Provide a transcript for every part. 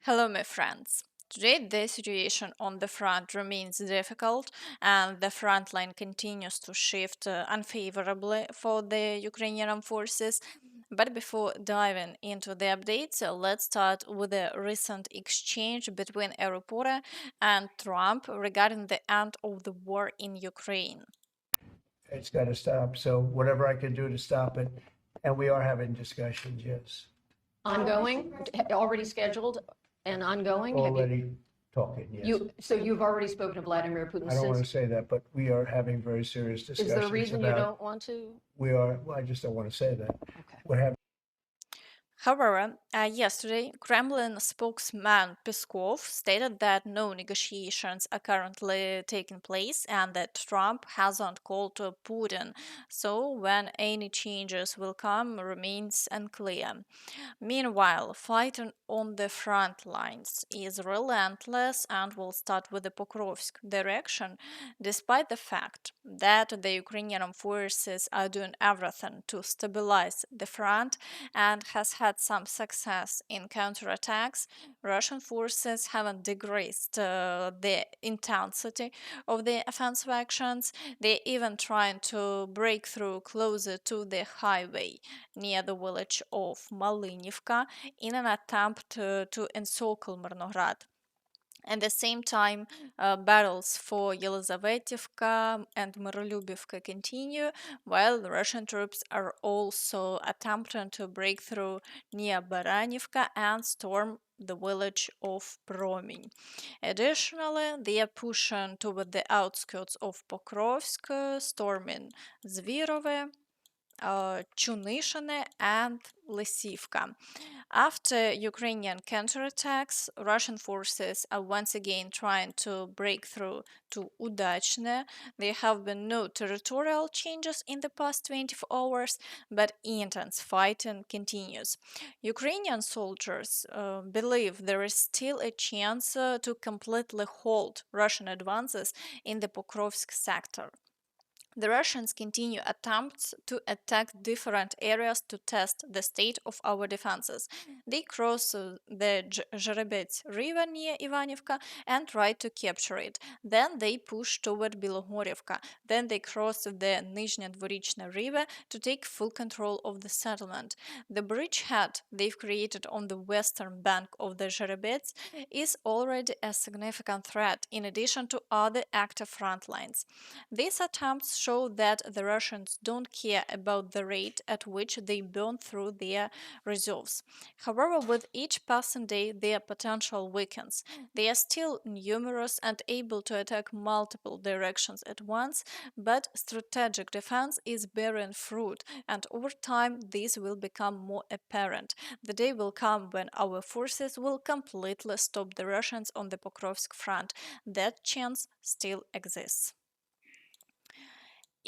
Hello, my friends. Today, the situation on the front remains difficult, and the front line continues to shift unfavorably for the Ukrainian Armed Forces. But before diving into the updates, let's start with a recent exchange between a reporter and Trump regarding the end of the war in Ukraine. It's got to stop. So whatever I can do to stop it, and we are having discussions, yes, Ongoing, already scheduled and ongoing? Have you, already talking, yes. so you've already spoken to Vladimir Putin I don't want to since? say that, but we are having very serious Is there a discussions reason you about, don't want to? I just don't want to say that. Okay. We're having However, yesterday, Kremlin spokesman Peskov stated that no negotiations are currently taking place and that Trump hasn't called to Putin, so when any changes will come remains unclear. Meanwhile, fighting on the front lines is relentless and will start with the Pokrovsk direction, despite the fact that the Ukrainian armed forces are doing everything to stabilize the front and has had some success in counterattacks. Russian forces haven't decreased the intensity of the offensive actions. They're even trying to break through closer to the highway near the village of Malinivka in an attempt to encircle Mirnograd. At the same time, battles for Yelizavetivka and Mirolyubivka continue, while Russian troops are also attempting to break through near Baranivka and storm the village of Prominy. Additionally, they are pushing toward the outskirts of Pokrovsk, storming Zvirove, Chunishine and Lysivka. After Ukrainian counterattacks, Russian forces are once again trying to break through to Udachne. There have been no territorial changes in the past 24 hours, but intense fighting continues. Ukrainian soldiers believe there is still a chance to completely halt Russian advances in the Pokrovsk sector. The Russians continue attempts to attack different areas to test the state of our defenses. They cross the Zherebets river near Ivanivka and try to capture it. Then they push toward Bilogorivka. Then they cross the Nizhny Dvorichny river to take full control of the settlement. The bridgehead they've created on the western bank of the Zherebets is already a significant threat in addition to other active front lines. These attempts show that the Russians don't care about the rate at which they burn through their reserves. However, with each passing day, their potential weakens. They are still numerous and able to attack multiple directions at once, but strategic defense is bearing fruit, and over time, this will become more apparent. The day will come when our forces will completely stop the Russians on the Pokrovsk front. That chance still exists.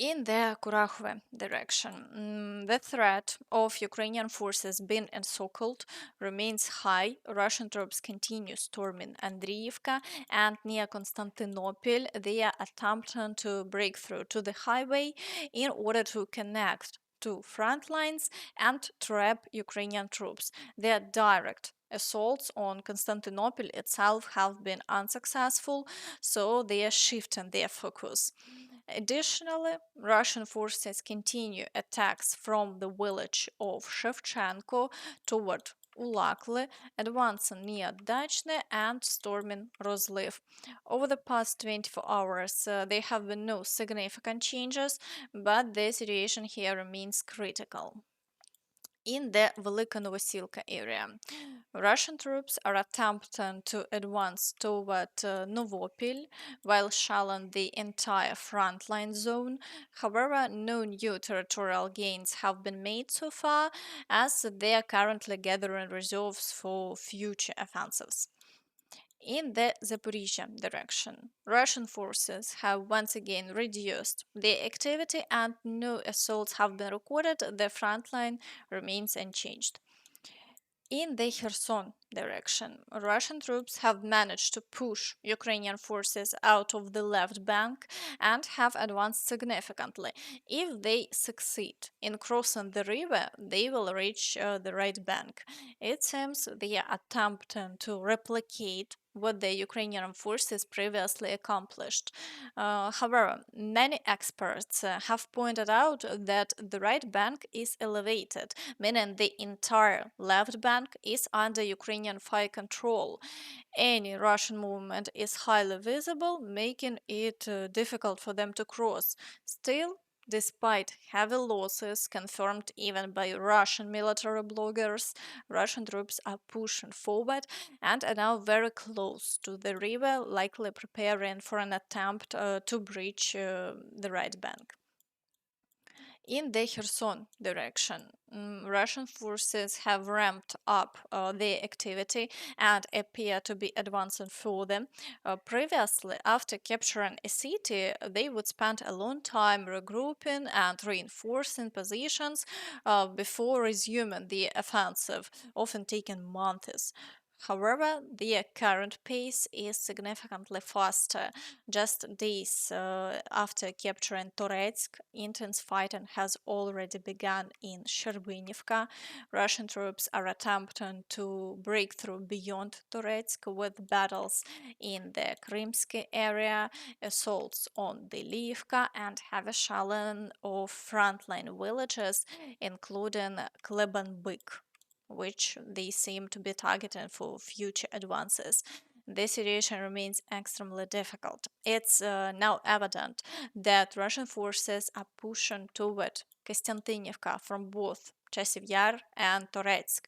In the Kurakhove direction, the threat of Ukrainian forces being encircled remains high. Russian troops continue storming Andriivka, and near Constantinople, they are attempting to break through to the highway in order to connect to front lines and trap Ukrainian troops. Their direct assaults on Constantinople itself have been unsuccessful, so they are shifting their focus. Additionally, Russian forces continue attacks from the village of Shevchenko toward Ulakli, advancing near Dachne and storming Rozliv. Over the past 24 hours, there have been no significant changes, but the situation here remains critical. In the Velika Novosilka area, Russian troops are attempting to advance toward Novopil while shelling the entire frontline zone. However, no new territorial gains have been made so far, as they are currently gathering reserves for future offensives. In the Zaporizhia direction, Russian forces have once again reduced their activity and no assaults have been recorded. The front line remains unchanged. In the Kherson direction, Russian troops have managed to push Ukrainian forces out of the left bank and have advanced significantly. If they succeed in crossing the river, they will reach the right bank. It seems they are attempting to replicate what the Ukrainian forces previously accomplished. However, many experts have pointed out that the right bank is elevated, meaning the entire left bank is under Ukrainian fire control. Any Russian movement is highly visible, making it difficult for them to cross. Still, despite heavy losses confirmed even by Russian military bloggers, Russian troops are pushing forward and are now very close to the river, likely preparing for an attempt to breach the right bank. In the Kherson direction, Russian forces have ramped up their activity and appear to be advancing further. Previously, after capturing a city, they would spend a long time regrouping and reinforcing positions before resuming the offensive, often taking months. However, their current pace is significantly faster. Just days after capturing Toretsk, intense fighting has already begun in Shcherbinivka. Russian troops are attempting to break through beyond Toretsk with battles in the Krimsky area, assaults on the Livka, and heavy shelling of frontline villages, including Klebanbyk, which they seem to be targeting for future advances. The situation remains extremely difficult. It's now evident that Russian forces are pushing toward Kostiantynivka from both Chasiv Yar and Toretsk.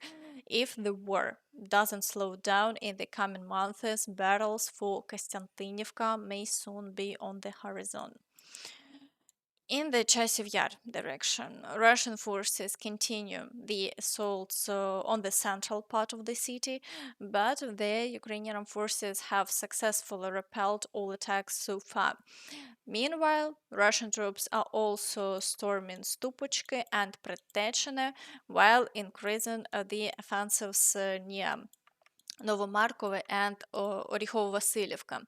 If the war doesn't slow down in the coming months, battles for Kostiantynivka may soon be on the horizon. In the Chasiv Yar direction, Russian forces continue the assaults on the central part of the city, but the Ukrainian forces have successfully repelled all attacks so far. Meanwhile, Russian troops are also storming Stupochki and Pretechine while increasing the offensives near Novomarkove and Orikhovo-Vasilievka.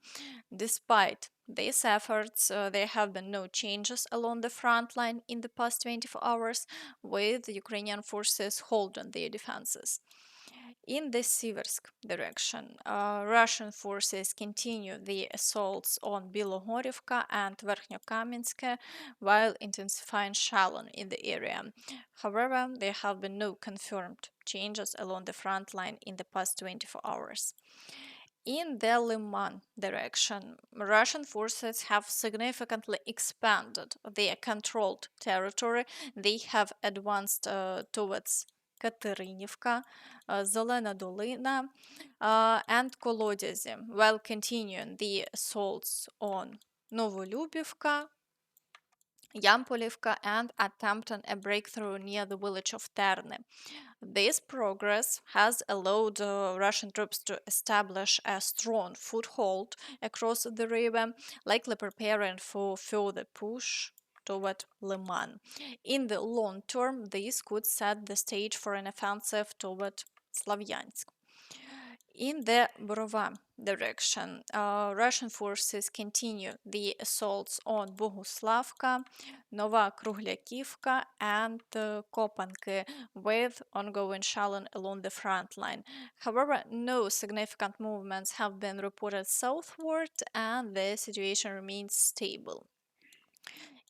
Despite these efforts, there have been no changes along the front line in the past 24 hours, with Ukrainian forces holding their defenses. In the Siversk direction, Russian forces continue the assaults on Bilohorivka and Verkhnyokaminsk while intensifying shelling in the area. However, there have been no confirmed changes along the front line in the past 24 hours. In the Liman direction, Russian forces have significantly expanded their controlled territory. They have advanced towards Katerynivka, Zelena Dolina, and Kolodezi, while continuing the assaults on Novolyubivka, Yampolivka, and attempting a breakthrough near the village of Terne. This progress has allowed Russian troops to establish a strong foothold across the river, likely preparing for further push toward Liman. In the long term, this could set the stage for an offensive toward Slavyansk. In the Borova direction, Russian forces continue the assaults on Boguslavka, Nova Krugliakivka, and Kopanki, with ongoing shelling along the front line. However, no significant movements have been reported southward, and the situation remains stable.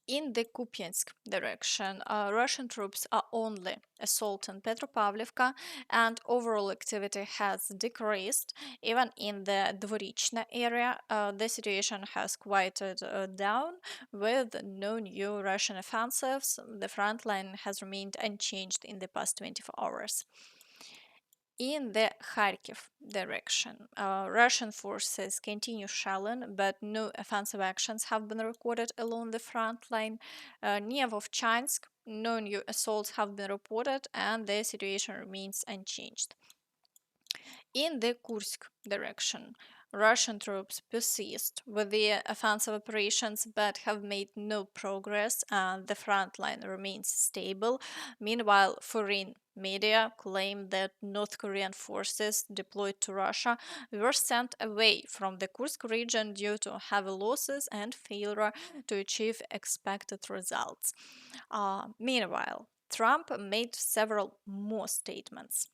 In the Kupiansk direction, Russian troops are only assaulting Petropavlivka, and overall activity has decreased. Even in the Dvorichna area, the situation has quieted down with no new Russian offensives. The front line has remained unchanged in the past 24 hours. In the Kharkiv direction, Russian forces continue shelling, but no offensive actions have been recorded along the front line. Near Vovchansk, no new assaults have been reported, and the situation remains unchanged. In the Kursk direction, Russian troops persist with their offensive operations but have made no progress, and the front line remains stable. Meanwhile, foreign Media claim that North Korean forces deployed to Russia were sent away from the Kursk region due to heavy losses and failure to achieve expected results. Meanwhile, Trump made several more statements.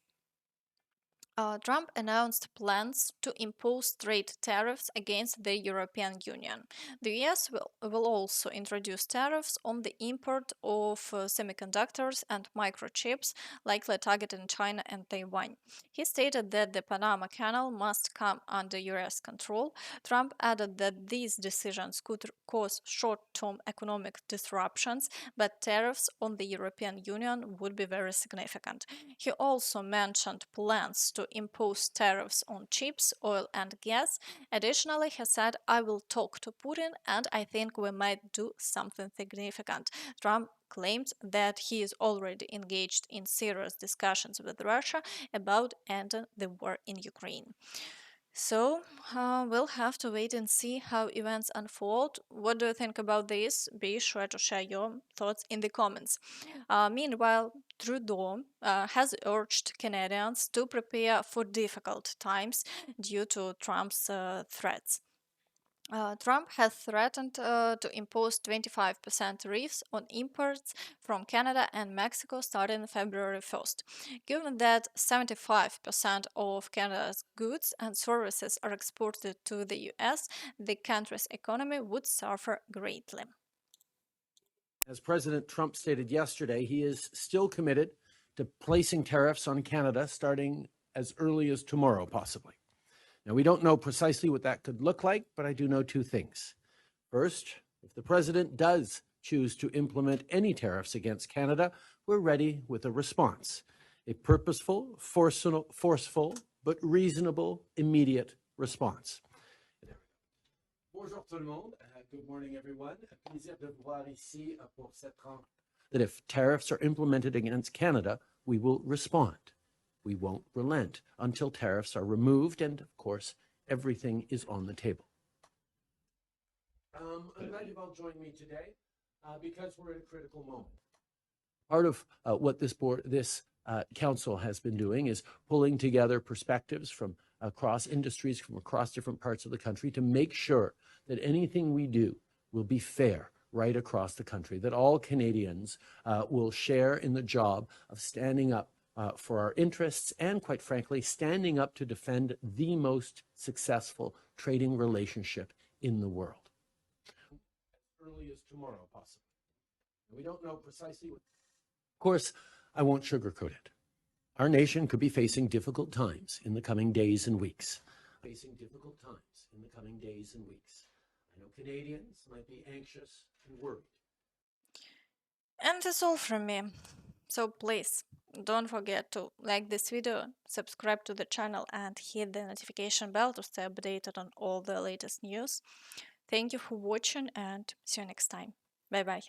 Trump announced plans to impose trade tariffs against the European Union. The US will also introduce tariffs on the import of semiconductors and microchips, likely targeting China and Taiwan. He stated that the Panama Canal must come under US control. Trump added that these decisions could cause short term economic disruptions, but tariffs on the European Union would be very significant. He also mentioned plans to impose tariffs on chips, oil, and gas. Additionally, he said, I will talk to Putin and I think we might do something significant. Trump claimed that he is already engaged in serious discussions with Russia about ending the war in Ukraine. So, we'll have to wait and see how events unfold. What do you think about this? Be sure to share your thoughts in the comments. Meanwhile, Trudeau has urged Canadians to prepare for difficult times due to Trump's threats. Trump has threatened to impose 25% tariffs on imports from Canada and Mexico starting February 1st. Given that 75% of Canada's goods and services are exported to the US, the country's economy would suffer greatly. As President Trump stated yesterday, he is still committed to placing tariffs on Canada starting as early as tomorrow, possibly. Now, we don't know precisely what that could look like, but I do know two things. First, if the president does choose to implement any tariffs against Canada, we're ready with a response, a purposeful, forceful, but reasonable, immediate response. Bonjour tout le monde. Good morning, everyone. Plaisir de vous voir ici pour cette rencontre. That if tariffs are implemented against Canada, we will respond. We won't relent until tariffs are removed, and of course, everything is on the table. I'm glad you've all joined me today because we're at a critical moment. Part of what this council has been doing is pulling together perspectives from across industries, from across different parts of the country to make sure that anything we do will be fair right across the country, that all Canadians will share in the job of standing up for our interests and, quite frankly, standing up to defend the most successful trading relationship in the world. As early as tomorrow, possibly. We don't know precisely what. Of course, I won't sugarcoat it. Our nation could be facing difficult times in the coming days and weeks. I know Canadians might be anxious and worried. And that's all from me. So please, don't forget to like this video, subscribe to the channel and hit the notification bell to stay updated on all the latest news. Thank you for watching and see you next time. Bye bye.